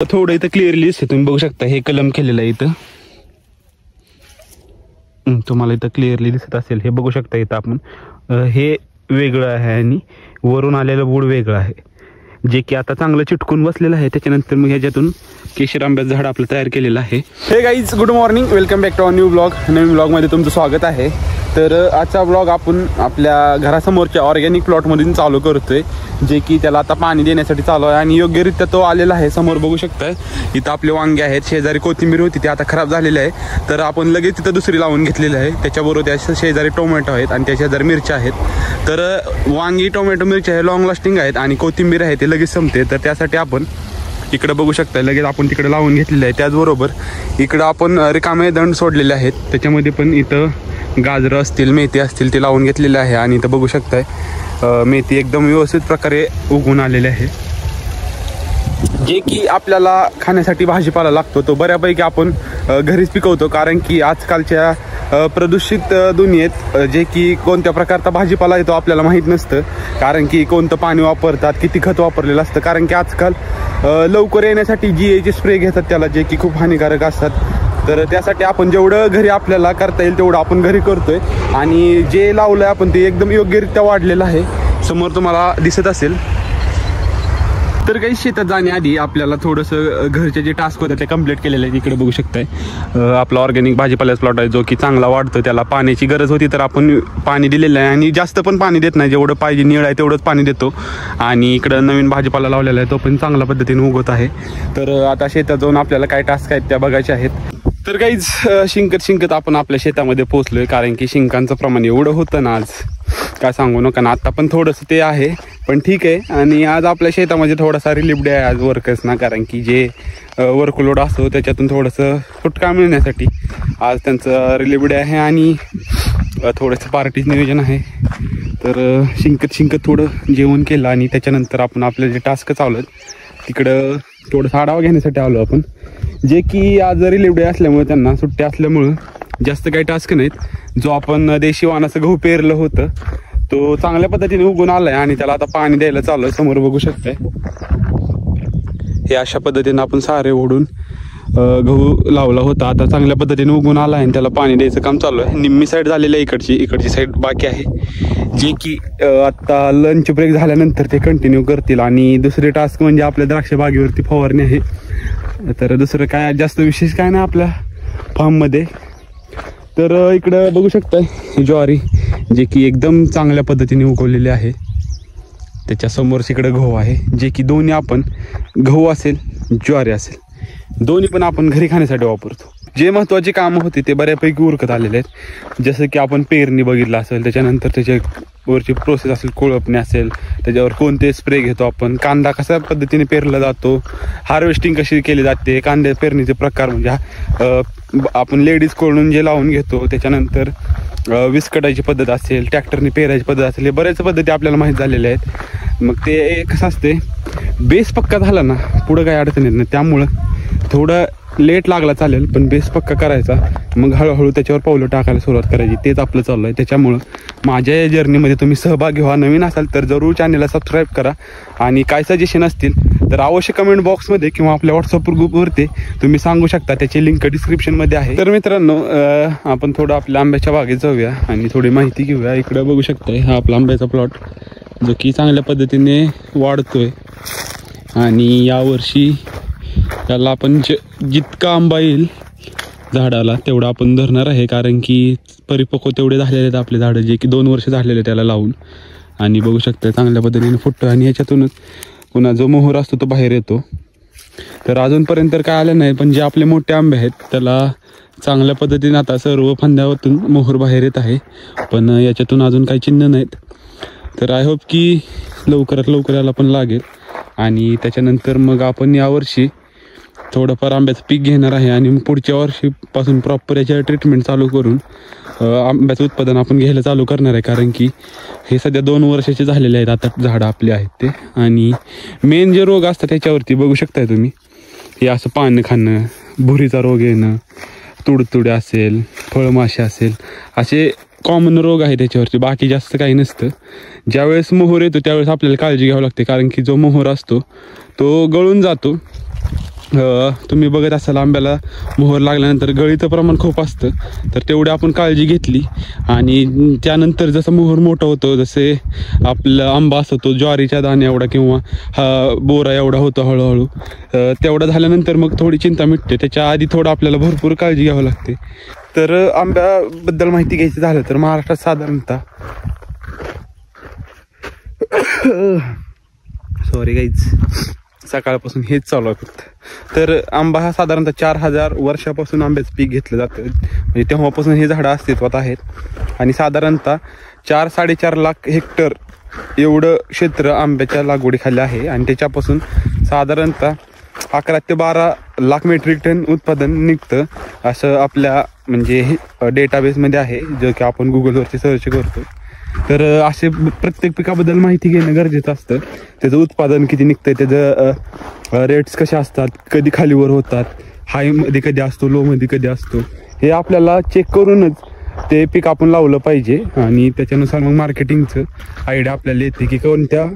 थोडं इथं क्लिअरली दिसते, तुम्ही बघू शकता हे कलम केलेलं आहे इथं. तुम्हाला इथं क्लिअरली दिसत असेल, हे बघू शकता इथं आपण हे वेगळं आहे आणि वरून आलेलं बूड वेगळं आहे, जे की आता चांगलं चिटकून बसलेलं आहे. त्याच्यानंतर मग ह्याच्यातून केशर आंब्याचं झाड आपलं तयार केलेलं आहे. Hey guys, good morning, welcome back to our new blog. नवीन ब्लॉगमध्ये तुमचं स्वागत आहे. तर आजचा ब्लॉग आपण आपल्या घरासमोरच्या ऑर्गॅनिक प्लॉटमधून चालू करतोय, जे की त्याला आता पाणी देण्यासाठी चालू आहे आणि योग्यरित्या तो आलेला आहे. समोर बघू शकताय इथं आपले वांगे आहेत, शेजारी कोथिंबीर होती ती आता खराब झालेली आहे, तर आपण लगेच तिथं दुसरी लावून घेतलेली आहे. त्याच्याबरोबर त्या शेजारी टोमॅटो आहेत आणि त्या शेजारी मिरच्या आहेत. तर वांगी, टोमॅटो, मिरच्या हे लॉंग लास्टिंग आहेत आणि कोथिंबीर आहे ते लगेच संपते. तर त्यासाठी आपण इकडं बघू शकता लगेच आपण तिकडे लावून घेतलेलं आहे. त्याचबरोबर इकडं आपण रिकामे दंड सोडलेले आहेत, त्याच्यामध्ये पण इथं गाजरं असतील, मेथी असतील ते लावून घेतलेले आहे. आणि इथं बघू शकताय मेथी एकदम व्यवस्थित प्रकारे उगवून आलेले आहे, जे की आपल्याला खाण्यासाठी भाजीपाला लागतो तो बऱ्यापैकी आपण घरीच पिकवतो. कारण की आजकालच्या प्रदूषित दुनियेत जे की कोणत्या प्रकारचा भाजीपाला येतो आपल्याला माहीत नसतं, कारण की कोणतं पाणी वापरतात, किती खत वापरलेलं असतं. कारण की आजकाल लवकर येण्यासाठी GA स्प्रे घेतात त्याला, जे की खूप हानिकारक असतात. तर त्यासाठी आपण जेवढं घरी आपल्याला करता येईल तेवढं आपण घरी करतोय. आणि जे लावलं आहे आपण ते एकदम योग्यरित्या वाढलेलं आहे, समोर तुम्हाला दिसत असेल. तर काही शेतात जाण्याआधी आपल्याला थोडंसं घरचे जे टास्क होते ते कंप्लीट केलेले आहेत. इकडे बघू शकताय आपला ऑर्गॅनिक भाजीपाल्याचा प्लॉट आहे, जो की चांगला वाढतो. त्याला पाण्याची गरज होती तर आपण पाणी दिलेलं आहे आणि जास्त पण पाणी देत नाही, जेवढं पाहिजे निळ आहे तेवढंच पाणी देतो. आणि इकडं नवीन भाजीपाला लावलेला आहे, तो पण चांगल्या पद्धतीने उगवत आहे. तर आता शेतात जाऊन आपल्याला काय टास्क आहेत त्या बघायच्या आहेत. तर काहीच शिंकत आपण आपल्या शेतामध्ये पोहोचलोय, कारण की शिंकांचं प्रमाण एवढं होतं ना आज काय सांगू नका ना. आता पण थोडंसं ते आहे, पण ठीक आहे. आणि आज आपल्या शेतामध्ये थोडासा रिलीफ डे आहे आज वर्कर्सना, कारण की जे वर्कलोड असतो त्याच्यातून थोडंसं सुटका मिळण्यासाठी आज त्यांचं रिलीफ डे आहे आणि थोडंसं पार्टीचं नियोजन आहे. तर शिंकत थोडं जेवण केलं आणि त्याच्यानंतर आपण आपले जे टास्क चालू आहेत तिकडं थोडंसं आढावा घेण्यासाठी आलो आपण, जे की आज रिलीफ डे असल्यामुळे त्यांना सुट्टी असल्यामुळं जास्त काही टास्क नाहीत. जो आपण देशी वाणाचं गहू पेरलं होतं तो चांगल्या पद्धतीने उगून आलाय आणि त्याला आता पाणी द्यायला चालू आहे. समोर बघू शकताय हे अशा पद्धतीने आपण सारे ओढून गहू लावला होता, आता चांगल्या पद्धतीने उगून आला आहे आणि त्याला पाणी द्यायचं काम चालू आहे. निम्मी साईड झालेली आहे, इकडची साईड बाकी आहे, जे की आत्ता लंच ब्रेक झाल्यानंतर ते कंटिन्यू करतील. आणि दुसरे टास्क म्हणजे आपल्या द्राक्ष बागेवरती फवारणी आहे. तर दुसरं काय जास्त विशेष काय नाही आपल्या फार्ममध्ये. तर इकडं बघू शकताय ज्वारी, जे की एकदम चांगल्या पद्धतीने उगवलेली आहे. त्याच्यासमोर इकडं गहू आहे, जे की दोन्ही आपण गहू असेल ज्वारी असेल दोन्ही पण आपण घरी खाण्यासाठी वापरतो. जे महत्त्वाची कामं होती ते बऱ्यापैकी उरकत आलेले आहेत. जसं की आपण पेरणी बघितलं असेल, त्याच्यानंतर त्याच्यावरची प्रोसेस असेल, कोळपणे असेल, त्याच्यावर कोणते स्प्रे घेतो आपण, कांदा कशा पद्धतीने पेरला जातो, हार्वेस्टिंग कशी केली जाते, कांद्या पेरणीचे प्रकार म्हणजे आपण लेडीजकडून जे लावून घेतो, त्याच्यानंतर विस्कटायची पद्धत असेल, ट्रॅक्टरने पेरायची पद्धत असेल, हे बऱ्याच पद्धती आपल्याला माहीत झालेल्या आहेत. मग ते कसं असते, बेस पक्का झाला ना पुढं काही अडचण येत नाही. त्यामुळं थोडं लेट लागला चालेल, पण बेस पक्का करायचा, मग हळूहळू त्याच्यावर पावलं टाकायला सुरुवात करायची. तेच आपलं चालू आहे. त्याच्यामुळं माझ्या या जर्नीमध्ये तुम्ही सहभागी व्हा. नवीन असाल तर जरूर चॅनलला सबस्क्राईब करा आणि काय सजेशन असतील तर अवश्य कमेंट बॉक्समध्ये किंवा आपल्या व्हॉट्सअप ग्रुपवरती तुम्ही सांगू शकता, त्याची लिंक डिस्क्रिप्शनमध्ये आहे. तर मित्रांनो, आपण थोडं आपल्या आंब्याच्या बागेत जाऊया आणि थोडी माहिती घेऊया. इकडं बघू शकताय हा आपला आंब्याचा प्लॉट, जो की चांगल्या पद्धतीने वाढतोय आणि यावर्षी त्याला आपण जितका आंबा येईल झाडाला तेवढं आपण धरणार आहे, कारण की परिपक्व तेवढे झालेले आहेत आपले झाडं, जे की 2 वर्ष झालेले त्याला लावून. आणि बघू शकता चांगल्या पद्धतीने फुटतो आणि ह्याच्यातूनच पुन्हा जो मोहर असतो तो बाहेर येतो. तर अजूनपर्यंत तर काय आलं नाही, पण जे आपले मोठे आंबे आहेत त्याला चांगल्या पद्धतीने आता सर्व फांद्यावरतून मोहर बाहेर येत आहे, पण याच्यातून अजून काही चिन्ह नाहीत. तर आय होप की लवकरात लवकर याला पण लागेल आणि त्याच्यानंतर मग आपण यावर्षी थोडंफार आंब्याचं पीक घेणार आहे आणि पुढच्या वर्षीपासून प्रॉपर याच्या ट्रीटमेंट चालू करून आंब्याचं उत्पादन आपण घ्यायला चालू करणार आहे. कारण की हे सध्या 2 वर्षाचे झालेले आहेत आता झाडं आपले आहेत ते. आणि मेन जे रोग असतात त्याच्यावरती बघू शकताय तुम्ही, हे असं पानं खाणं, भुरीचा रोग येणं, तुडतुडे असेल, फळमाशी असेल, असे कॉमन रोग आहे त्याच्यावरती, बाकी जास्त काही नसतं. ज्यावेळेस मोहर येतो त्यावेळेस आपल्याला काळजी घ्यावी लागते, कारण की जो मोहर असतो तो गळून जातो तुम्ही बघत असाल आंब्याला मोहर लागल्यानंतर गळीचं प्रमाण खूप असतं, तर तेवढी आपण काळजी घेतली आणि त्यानंतर जसं मोहर मोठं होतं, जसे आपला आंबा असतो तो ज्वारीच्या दाण्या एवढा किंवा बोरा एवढा होतो हळूहळू, तेवढा झाल्यानंतर मग थोडी चिंता मिटते. त्याच्या आधी थोडं आपल्याला भरपूर काळजी घ्यावी लागते. तर आंब्याबद्दल माहिती घ्यायची झालं तर महाराष्ट्रात साधारणतः सॉरी गाईज, सकाळपासून हेच चालू आहे फक्त. तर आंबा हा साधारणतः 4000 वर्षापासून आंब्याचं पीक घेतलं जातं, म्हणजे तेव्हापासून हे झाडं अस्तित्वात आहेत. आणि साधारणतः 4-4.5 लाख हेक्टर एवढं क्षेत्र आंब्याच्या लागवडीखाली आहे. आणि त्याच्यापासून साधारणतः 11 ते 12 लाख मेट्रिक टन उत्पादन निघतं, असं आपल्या म्हणजे डेटाबेसमध्ये आहे, जो की आपण गुगलवरती सर्च करतो. तर असे प्रत्येक पिकाबद्दल माहिती घेणं गरजेचं असतं. त्याचं उत्पादन किती निघतंय, त्याचं रेट्स कसे असतात, कधी खालीवर होतात, हायमध्ये कधी असतो, लोमध्ये कधी असतो, हे आपल्याला चेक करूनच ते पीक आपण लावलं पाहिजे. आणि त्याच्यानुसार मग मार्केटिंगचं आयडिया आपल्याला येते की कोणत्या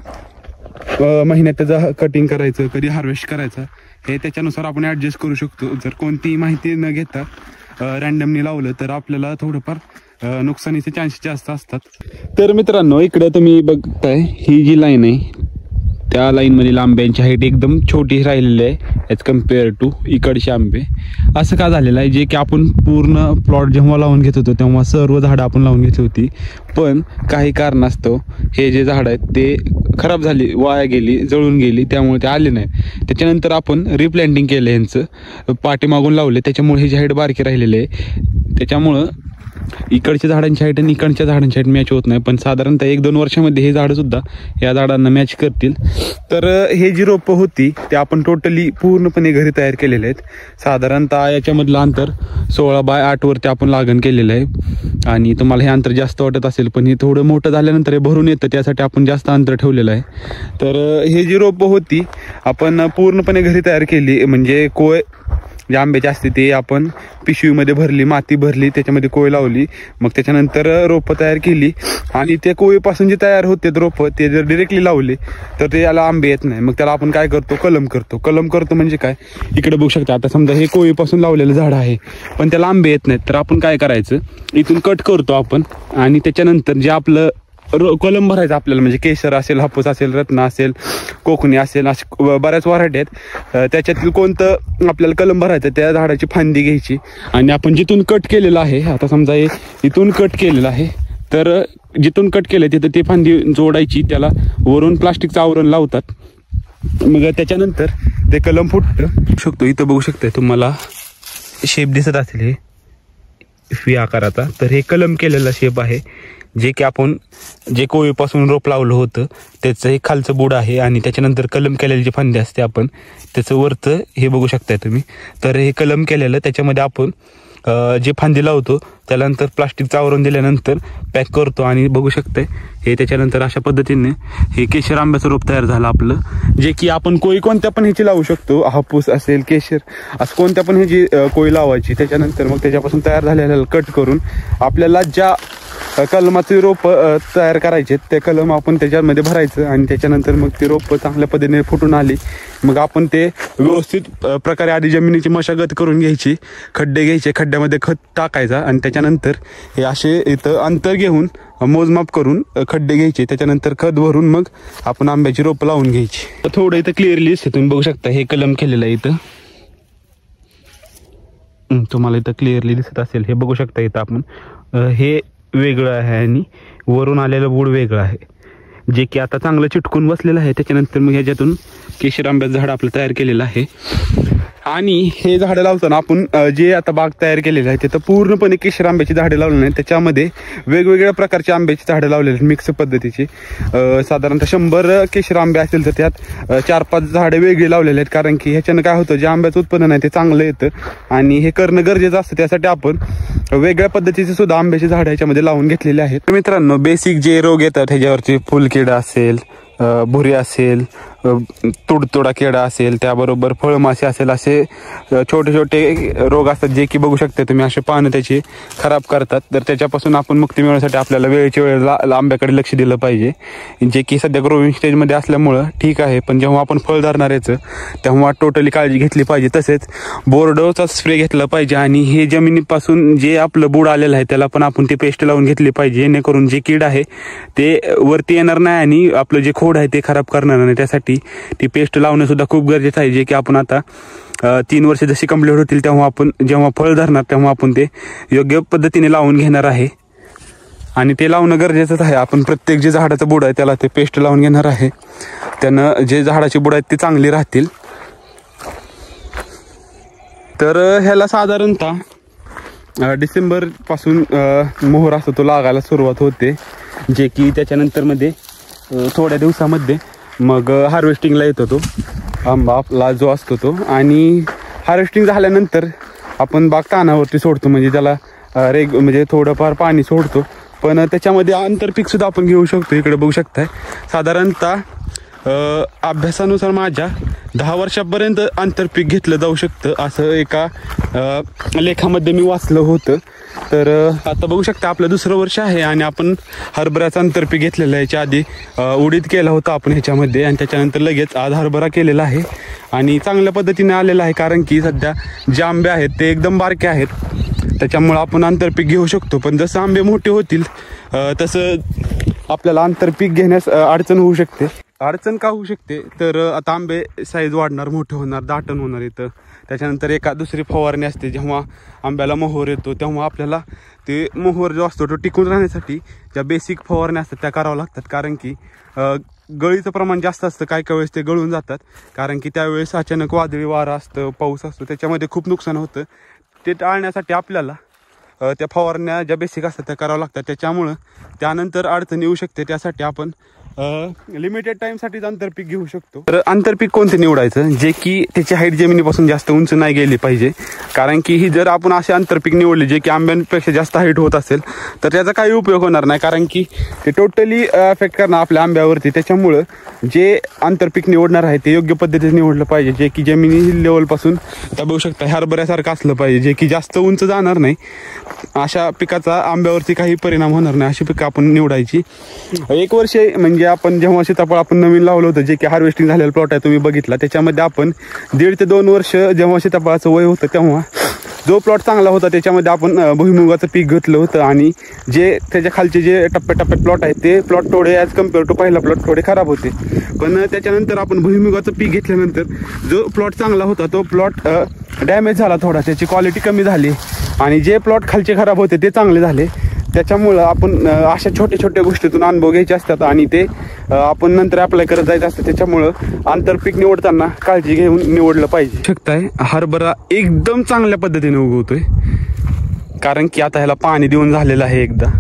महिन्यात त्याचं कटिंग करायचं, कधी हार्वेस्ट करायचं, हे त्याच्यानुसार आपण ॲडजस्ट करू शकतो. जर कोणतीही माहिती न घेता रँडमली लावलं तर आपल्याला थोडंफार नुकसानीचे चान्सेस जास्त असतात. तर मित्रांनो, इकडं तुम्ही बघताय ही जी लाईन आहे, त्या लाईनमधील आंब्यांची हाईट एकदम छोटी राहिलेली आहे ॲज कम्पेअर टू इकडचे आंबे. असं का झालेलं आहे, जे की आपण पूर्ण प्लॉट जेव्हा लावून घेत होतो तेव्हा सर्व झाडं आपण लावून घेतली होती, पण काही कारणास्तव हे जे झाडं आहेत ते खराब झाली, वाया गेली, जळून गेली, त्यामुळे ते आले नाहीत. त्याच्यानंतर आपण रिप्लॅन्टिंग केलं, यांचं पाठीमागून लावले, त्याच्यामुळे ही जी हाईट बारकी राहिलेली आहे. त्याच्यामुळं इकडच्या झाडांची हाईट आणि इकडच्या झाडांची हाईट मॅच होत नाही, पण साधारणतः 1-2 वर्षामध्ये हे झाडं सुद्धा या झाडांना मॅच करतील. तर हे जी रोपं होती ते आपण टोटली पूर्णपणे घरी तयार केलेले आहेत. साधारणतः याच्यामधलं अंतर 16x8 वरती आपण लागण केलेलं आहे. आणि तुम्हाला हे अंतर जास्त वाटत असेल, पण हे थोडं मोठं झाल्यानंतर हे भरून येतं, त्यासाठी आपण जास्त अंतर ठेवलेलं आहे. तर हे जी रोपं होती आपण पूर्णपणे घरी तयार केली, म्हणजे कोय जे आंब्याची असते ते आपण पिशवीमध्ये भरली, माती भरली, त्याच्यामध्ये कोय लावली, मग त्याच्यानंतर रोपं तयार केली. आणि ते कोयीपासून जे तयार होते रोपं ते जर डिरेक्टली लावले तर ते याला आंबे येत नाही. मग त्याला आपण काय करतो, कलम करतो म्हणजे काय, इकडे बघू शकता. आता समजा हे कोयीपासून लावलेलं झाड आहे पण त्याला आंबे येत नाहीत, तर आपण काय करायचं, इथून कट करतो आपण आणि त्याच्यानंतर जे आपलं कलम भरायचं आपल्याला, म्हणजे केशर असेल, हापूस असेल, रत्न असेल, कोकणी असेल, असे बऱ्याच व्हरायटी आहेत. त्याच्यातील कोणतं आपल्याला कलम भरायचं, त्या झाडाची फांदी घ्यायची आणि आपण जिथून कट केलेलं आहे, आता समजा हे इथून कट केलेलं आहे, तर जिथून कट केलं तिथं ती फांदी जोडायची, त्याला वरून प्लास्टिकचं आवरण लावतात. मग त्याच्यानंतर ते कलम फुटतं शकतो. इथं बघू शकताय तुम्हाला शेप दिसत असेल, हे फी आकाराचा, तर हे कलम केलेला शेप आहे, जे की आपण जे कोळीपासून रोप लावलं होतं त्याचं हे खालचं बुड आहे. आणि त्याच्यानंतर कलम केलेली जी फांदी असते आपण त्याचं वरचं हे बघू शकताय तुम्ही. तर हे कलम केलेलं त्याच्यामध्ये आपण जे फांदी लावतो त्यानंतर प्लास्टिकचं आवरण दिल्यानंतर पॅक करतो आणि बघू शकताय हे त्याच्यानंतर अशा पद्धतीने हे केशर आंब्याचं रोप तयार झालं आपलं, जे की आपण कोळी कोणत्या पण ह्याची लावू शकतो, हापूस असेल, केशर असं कोणत्या पण ह्याची कोळी लावायची. त्याच्यानंतर मग त्याच्यापासून तयार झालेलं कट करून आपल्याला ज्या कलमाचे रोप तयार करायचे ते कलम आपण त्याच्यामध्ये भरायचं आणि त्याच्यानंतर मग ते रोप चांगल्या पद्धतीने फुटून आली मग आपण ते व्यवस्थित प्रकारे आधी जमिनीची मशागत करून घ्यायची, खड्डे घ्यायचे, खड्ड्यामध्ये खत टाकायचा आणि त्याच्यानंतर हे असे इथं अंतर घेऊन मोजमाप करून खड्डे घ्यायचे, त्याच्यानंतर खत भरून मग आपण आंब्याची रोपं लावून घ्यायची. थोडं इथं क्लिअरली दिसते, तुम्ही बघू शकता हे कलम केलेलं आहे इथं, तुम्हाला इथं क्लिअरली दिसत असेल. हे बघू शकता इथं आपण हे वेगळं आहे आणि वरून आलेलं बूड वेगळं आहे, जे की आता चांगलं चिटकून बसलेलं आहे. त्याच्यानंतर मग ह्याच्यातून केशर आंब्याचं झाड आपलं तयार केलेलं आहे. आणि हे झाडं लावताना आपण जे आता बाग तयार केलेलं आहे तिथं पूर्णपणे केशर आंब्याची झाडं लावली नाही, त्याच्यामध्ये वेगवेगळ्या प्रकारची आंब्याची झाडं लावलेली आहेत मिक्स पद्धतीची. साधारणतः 100 केशर आंबे असतील तर त्यात 4-5 झाडं वेगळी लावलेली आहेत, कारण की ह्याच्यानं काय होतं, जे आंब्याचं उत्पादन आहे ते चांगलं येतं आणि हे करणं गरजेचं असतं. त्यासाठी आपण वेगळ्या पद्धतीचे सुद्धा आंब्याची झाडं ह्याच्यामध्ये लावून घेतलेली आहेत. मित्रांनो, बेसिक जे रोग येतात ह्याच्यावरती फुलकिडा असेल, भुरी असेल, तुडतुडा किडा असेल, त्याबरोबर फळमाशी असेल, असे छोटे छोटे रोग असतात जे की बघू शकता तुम्ही असे पानं त्याची खराब करतात. तर त्याच्यापासून आपण मुक्ती मिळवण्यासाठी आपल्याला वेळेच्या वेळेला आंब्याकडे लक्ष दिलं पाहिजे, जे की सध्या ग्रोविंग स्टेजमध्ये असल्यामुळं ठीक आहे. पण जेव्हा आपण फळ धरणार याचं तेव्हा टोटली काळजी घेतली पाहिजे. तसेच बोर्डोचा स्प्रे घेतला पाहिजे आणि हे जमिनीपासून जे आपलं बुड आलेलं आहे त्याला पण आपण ती पेस्ट लावून घेतली पाहिजे, जेणेकरून जे कीड आहे ते वरती येणार नाही आणि आपलं जे खोड आहे ते खराब करणार नाही. त्यासाठी ती पेस्ट लावणं सुद्धा खूप गरजेचं आहे, जे की आपण आता 3 वर्ष जशी कंप्लीट होतील तेव्हा आपण जेव्हा फळ धरणार तेव्हा आपण ते योग्य पद्धतीने लावून घेणार आहे आणि ते लावणं गरजेचंच आहे. आपण प्रत्येक जे झाडाचं बुड आहे त्याला ते पेस्ट लावून घेणार आहे, त्यानं जे झाडाची बुड आहेत ते चांगली राहतील. तर ह्याला साधारणतः डिसेंबरपासून मोहर असतो तो लागायला सुरुवात होते, जे की त्याच्यानंतर मध्ये थोड्या दिवसामध्ये मग हार्वेस्टिंगला येतो तो आंबा आपला जो असतो तो. आणि हार्वेस्टिंग झाल्यानंतर आपण बाग तानावरती सोडतो, म्हणजे त्याला म्हणजे थोडंफार पाणी सोडतो. पण त्याच्यामध्ये आंतरपीकसुद्धा आपण घेऊ शकतो. इकडे बघू शकताय साधारणतः अभ्यासानुसार माझ्या 10 वर्षापर्यंत आंतरपीक घेतलं जाऊ शकतं असं एका लेखामध्ये मी वाचलं होतं. तर आता बघू शकता आपलं 2रं वर्ष आहे आणि आपण हरभऱ्याचं आंतरपीक घेतलेलं आहे. याच्या आधी उडीद केला होता आपण ह्याच्यामध्ये आणि त्याच्यानंतर लगेच आज हरभरा केलेला आहे आणि चांगल्या पद्धतीने आलेला आहे, कारण की सध्या जे आंबे आहेत ते एकदम बारके आहेत, त्याच्यामुळं आपण आंतरपीक घेऊ शकतो. पण जसं आंबे मोठे होतील तसं आपल्याला आंतरपीक घेण्यास अडचण होऊ शकते. अडचण का होऊ शकते तर आता आंबे साईज वाढणार, मोठे होणार, दाटण होणार इथं. त्याच्यानंतर एका दुसरी फवारणी असते, जेव्हा आंब्याला मोहर येतो तेव्हा आपल्याला ते मोहर जो असतो तो टिकून राहण्यासाठी ज्या बेसिक फवारण्या असतात त्या कराव्या लागतात, कारण की गळीचं प्रमाण जास्त असतं. काही वेळेस ते गळून जातात, कारण की त्यावेळेस अचानक वादळी वारा असतं, पाऊस असतो, त्याच्यामध्ये खूप नुकसान होतं. ते टाळण्यासाठी आपल्याला त्या फवारण्या ज्या बेसिक असतात त्या कराव्या लागतात. त्याच्यामुळं त्यानंतर अडचण येऊ शकते. त्यासाठी आपण लिमिटेड टाईमसाठीच आंतरपीक घेऊ शकतो. तर आंतरपीक कोणते निवडायचं जे की त्याची हाईट जमिनीपासून जास्त उंच नाही गेली पाहिजे, कारण की ही जर आपण असे आंतरपीक निवडले जे की आंब्यांपेक्षा जास्त हाईट होत असेल तर त्याचा काही उपयोग होणार नाही, कारण की ते टोटली अफेक्ट करणार आपल्या आंब्यावरती. त्याच्यामुळं जे आंतरपीक निवडणार आहे ते योग्य पद्धतीने निवडलं पाहिजे, जे की जमिनी लेवलपासून आता बघू शकता हरभऱ्यासारखं असलं पाहिजे, जे की जास्त उंच जाणार नाही. अशा पिकाचा आंब्यावरती काही परिणाम होणार नाही अशी पिकं आपण निवडायची. 1 वर्ष म्हणजे आपण जेव्हा सीताफळ आपण नवीन लावलं होतं जे की हार्वेस्टिंग झालेलं प्लॉट आहे तुम्ही बघितला, त्याच्यामध्ये आपण 1.5 ते 2 वर्ष जेव्हा सीताफळाचं वय होतं तेव्हा जो प्लॉट चांगला होता त्याच्यामध्ये आपण भुईमुगाचं पीक घेतलं होतं आणि जे त्याच्या खालचे जे टप्प्याटप्प्यात प्लॉट आहेत ते प्लॉट थोडे ॲज कम्पेअर टू पहिला प्लॉट थोडे खराब होते. पण त्याच्यानंतर आपण भुईमुगाचं पीक घेतल्यानंतर जो प्लॉट चांगला होता तो प्लॉट डॅमेज झाला, थोडा त्याची क्वालिटी कमी झाली आणि जे प्लॉट खालचे खराब होते ते चांगले झाले. त्याच्यामुळं आपण अशा छोट्या छोट्या गोष्टीतून अनुभव घ्यायचे असतात आणि ते आपण नंतर अप्लाय करत जायचं असतं. त्याच्यामुळं आंतरपीक निवडताना काळजी घेऊन निवडलं पाहिजे. शकताय हरभरा एकदम चांगल्या पद्धतीने उगवतोय, कारण की आता ह्याला पाणी देऊन झालेलं आहे एकदा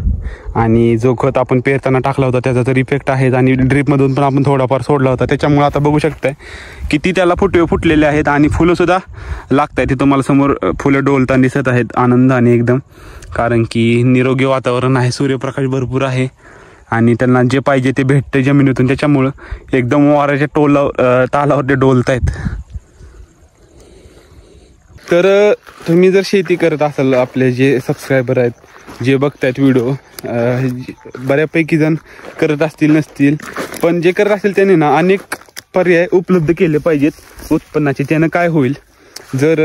आणि जो खत आपण पेरताना टाकला होता त्याचा तर इफेक्ट आहे आणि ड्रीपमधून पण आपण थोडाफार सोडला होता. त्याच्यामुळे आता बघू शकताय किती त्याला फुटवे फुटलेले आहेत आणि फुलंसुद्धा लागत आहेत. ते तुम्हाला समोर फुलं डोलताना दिसत आहेत आनंदाने एकदम, कारण की निरोगी वातावरण आहे, सूर्यप्रकाश भरपूर आहे आणि त्यांना जे पाहिजे ते भेटते जमिनीतून. त्याच्यामुळं एकदम वाऱ्याच्या तालावर ते डोलत आहेत. तर तुम्ही जर शेती करत असाल, आपले जे सबस्क्रायबर आहेत जे बघतायत व्हिडिओ, बऱ्यापैकी जण करत असतील नसतील, पण जे करत असतील त्यांनी ना अनेक पर्याय उपलब्ध केले पाहिजेत उत्पन्नाचे. त्यानं काय होईल, जर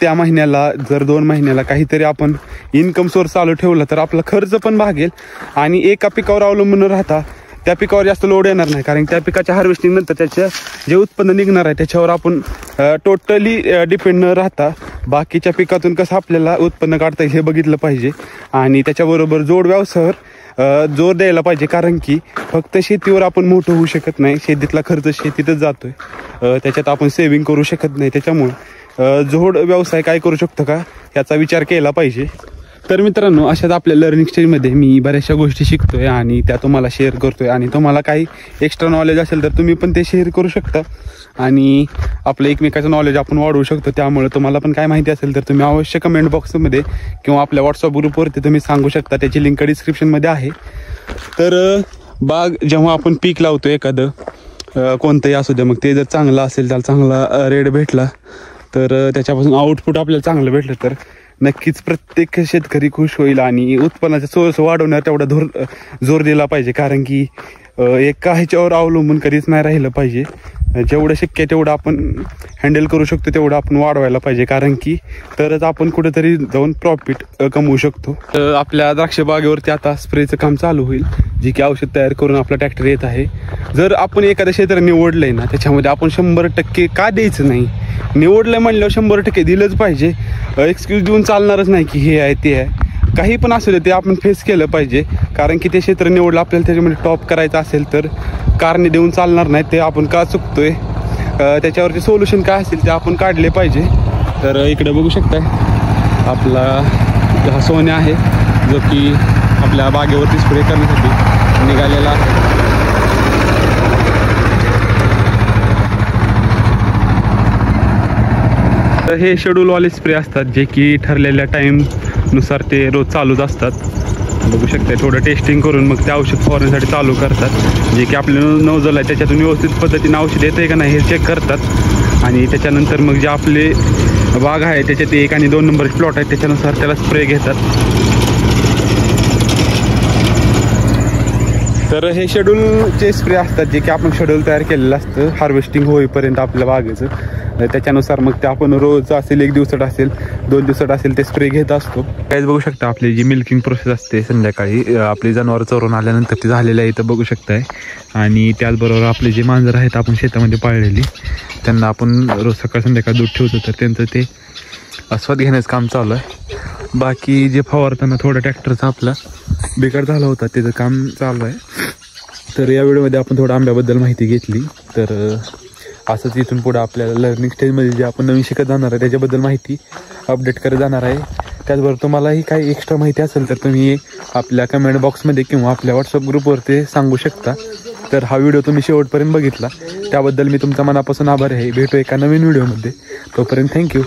त्या महिन्याला जर 2 महिन्याला काहीतरी आपण इन्कम सोर्स चालू ठेवला तर आपला खर्च पण भागेल आणि एका पिकावर अवलंबून राहता त्या पिकावर जास्त लोड येणार नाही, कारण त्या पिकाच्या हार्वेस्टिंग नंतर त्याचं जे उत्पन्न निघणार आहे त्याच्यावर आपण टोटली डिपेंड न राहता बाकीच्या पिकातून कसं आपल्याला उत्पन्न काढता येईल हे बघितलं पाहिजे आणि त्याच्याबरोबर जोड व्यवसायावर जोर द्यायला पाहिजे, कारण की फक्त शेतीवर आपण मोठं होऊ शकत नाही. शेतीतला खर्च शेतीतच जातोय, त्याच्यात आपण सेव्हिंग करू शकत नाही. त्याच्यामुळं जोड व्यवसाय काय करू शकतो का याचा विचार केला पाहिजे. तर मित्रांनो, अशाच आपल्या लर्निंग स्टेजमध्ये मी बऱ्याचशा गोष्टी शिकतोय आणि त्या तुम्हाला शेअर करतोय आणि तुम्हाला काही एक्स्ट्रा नॉलेज असेल तर तुम्ही पण ते शेअर करू शकता आणि आपलं एकमेकाचं नॉलेज आपण वाढवू शकतो. त्यामुळे तुम्हाला पण काय माहिती असेल तर तुम्ही अवश्य कमेंट बॉक्समध्ये किंवा आपल्या व्हॉट्सअप ग्रुपवरती तुम्ही सांगू शकता, त्याची लिंक डिस्क्रिप्शनमध्ये आहे. तर बाग जेव्हा आपण पीक लावतो एखादं कोणतंही असू द्या, मग ते जर चांगलं असेल, त्याला चांगला रेट भेटला तर त्याच्यापासून आउटपुट आपल्याला चांगलं भेटलं तर नक्कीच प्रत्येक शेतकरी खुश होईल आणि उत्पन्नाचा सोर्स वाढवण्यावर तेवढा जोर दिला पाहिजे. कारण की एका ह्याच्यावर अवलंबून कधीच नाही राहिलं पाहिजे. जेवढं शक्य तेवढं आपण हँडल करू शकतो तेवढं आपण वाढवायला पाहिजे, कारण की तरच आपण कुठेतरी जाऊन प्रॉफिट कमवू शकतो. आपल्या द्राक्ष बागेवरती आता स्प्रेचं काम चालू होईल, जे की औषध तयार करून आपला ट्रॅक्टर येत आहे. जर आपण एखादं क्षेत्र निवडलंय ना, त्याच्यामध्ये आपण 100% का द्यायचं नाही, निवडलंय म्हणल्यावर 100% दिलंच पाहिजे. एक्सक्यूज देऊन चालणारच नाही की हे आहे ते आहे, काही पण असू दे ते आपण फेस केलं पाहिजे. कारण की ते क्षेत्र निवडलं आपल्याला त्याच्यामध्ये टॉप करायचं असेल तर कारणे देऊन चालणार नाही. ते आपण का चुकतोय त्याच्यावरचे सोल्युशन काय असेल ते आपण काढले पाहिजे. तर इकडे बघू शकताय आपला हा सोन्या आहे, जो की आपल्या बागेवरती स्प्रे करण्यासाठी निघालेला आहे. तर हे शेड्यूलवाले स्प्रे असतात, जे की ठरलेल्या टाईमनुसार ते रोज चालूच असतात. बघू शकता थोडं टेस्टिंग करून मग ते औषध फवारण्यासाठी चालू करतात. जे की आपले नोझल आहे त्याच्यातून व्यवस्थित पद्धतीने औषध येतं आहे का नाही हे चेक करतात. आणि त्याच्यानंतर मग जे आपले बाग आहे त्याच्यात 1 आणि 2 नंबरचे प्लॉट आहेत त्याच्यानुसार त्याला स्प्रे घेतात. तर हे शेड्यूलचे स्प्रे असतात, जे की आपण शेड्यूल तयार केलेलं असतं हार्वेस्टिंग होईपर्यंत आपल्या बागेचं. त्याच्यानुसार मग ते आपण रोज असेल, 1 दिवसात असेल, 2 दिवसात असेल ते स्प्रे घेत असतो. काहीच बघू शकता आपली जी मिल्किंग प्रोसेस असते संध्याकाळी आपली जनावर चरून आल्यानंतर ती झालेली आहे इथं बघू शकताय. आणि त्याचबरोबर आपले जे मांजर आहेत आपण शेतामध्ये पाळलेली, त्यांना आपण रोज सकाळ संध्याकाळ दूध ठेवतो, तर त्यांचं ते आस्वाद घेण्याचं काम चालू आहे. बाकी जे फवारताना थोडा ट्रॅक्टरचा आपला बिघाड झाला होता त्याचं काम चालू आहे. तर या व्हिडिओमध्ये आपण थोडं आंब्याबद्दल माहिती घेतली. तर असंच इथून पुढं आपल्याला लर्निंग स्टेजमध्ये जे आपण नवीन शिकत जाणार आहे त्याच्याबद्दल माहिती अपडेट करत जाणार आहे. त्याचबरोबर तुम्हालाही काही एक्स्ट्रा माहिती असेल तर तुम्ही आपल्या कमेंट बॉक्समध्ये किंवा आपल्या व्हॉट्सअप ग्रुपवरती सांगू शकता. तर हा व्हिडिओ तुम्ही शेवटपर्यंत बघितला त्याबद्दल मी तुमचा मनापासून आभार आहे. भेटू एका नवीन व्हिडिओमध्ये, तोपर्यंत थँक्यू.